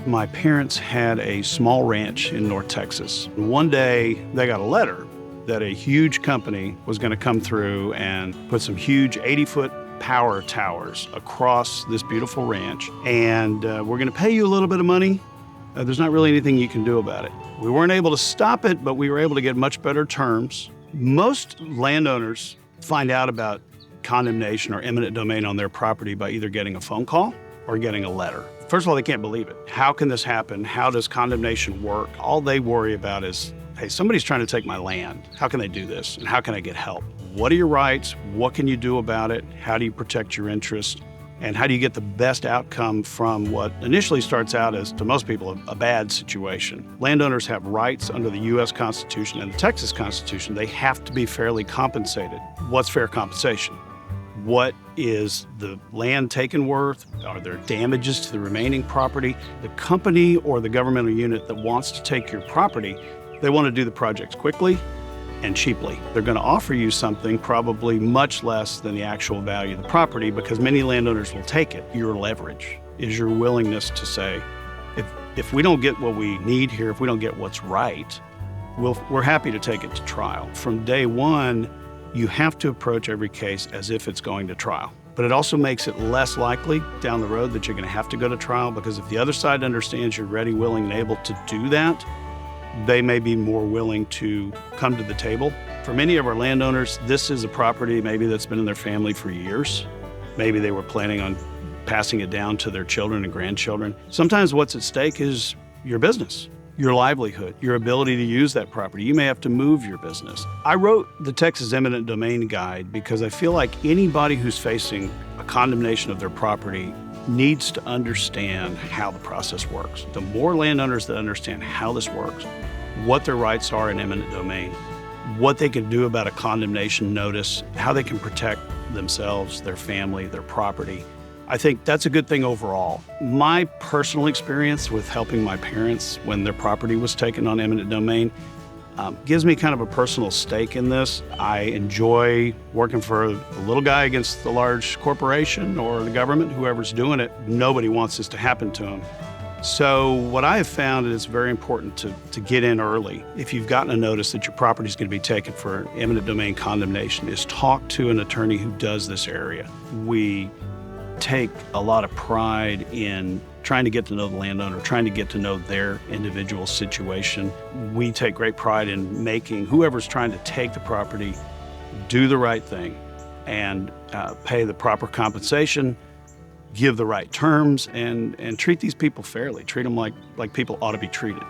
My parents had a small ranch in North Texas. One day, they got a letter that a huge company was going to come through and put some huge 80-foot power towers across this beautiful ranch, and we're going to pay you a little bit of money. There's not really anything you can do about it. We weren't able to stop it, but we were able to get much better terms. Most landowners find out about condemnation or eminent domain on their property by either getting a phone call or getting a letter. First of all, they can't believe it. How can this happen? How does condemnation work? All they worry about is, hey, somebody's trying to take my land. How can they do this? And how can I get help? What are your rights? What can you do about it? How do you protect your interests? And how do you get the best outcome from what initially starts out as, to most people, a bad situation? Landowners have rights under the U.S. Constitution and the Texas Constitution. They have to be fairly compensated. What's fair compensation? What is the land taken worth? Are there damages to the remaining property? The company or the governmental unit that wants to take your property, they want to do the projects quickly and cheaply. They're going to offer you something probably much less than the actual value of the property because many landowners will take it. Your leverage is your willingness to say, if we don't get what we need here, if we don't get what's right, we're happy to take it to trial. From day one, you have to approach every case as if it's going to trial. But it also makes it less likely down the road that you're going to have to go to trial, because if the other side understands you're ready, willing, and able to do that, they may be more willing to come to the table. For many of our landowners, this is a property maybe that's been in their family for years. Maybe they were planning on passing it down to their children and grandchildren. Sometimes what's at stake is your business, your livelihood, your ability to use that property. You may have to move your business. I wrote the Texas Eminent Domain Guide because I feel like anybody who's facing a condemnation of their property needs to understand how the process works. The more landowners that understand how this works, what their rights are in eminent domain, what they can do about a condemnation notice, how they can protect themselves, their family, their property, I think that's a good thing overall. My personal experience with helping my parents when their property was taken on eminent domain gives me kind of a personal stake in this. I enjoy working for the little guy against the large corporation or the government, whoever's doing it. Nobody wants this to happen to them. So what I have found is it's very important to get in early. If you've gotten a notice that your property is going to be taken for eminent domain condemnation, is talk to an attorney who does this area. We take a lot of pride in trying to get to know the landowner, trying to get to know their individual situation. We take great pride in making whoever's trying to take the property do the right thing and pay the proper compensation, give the right terms, and treat these people fairly. Treat them like people ought to be treated.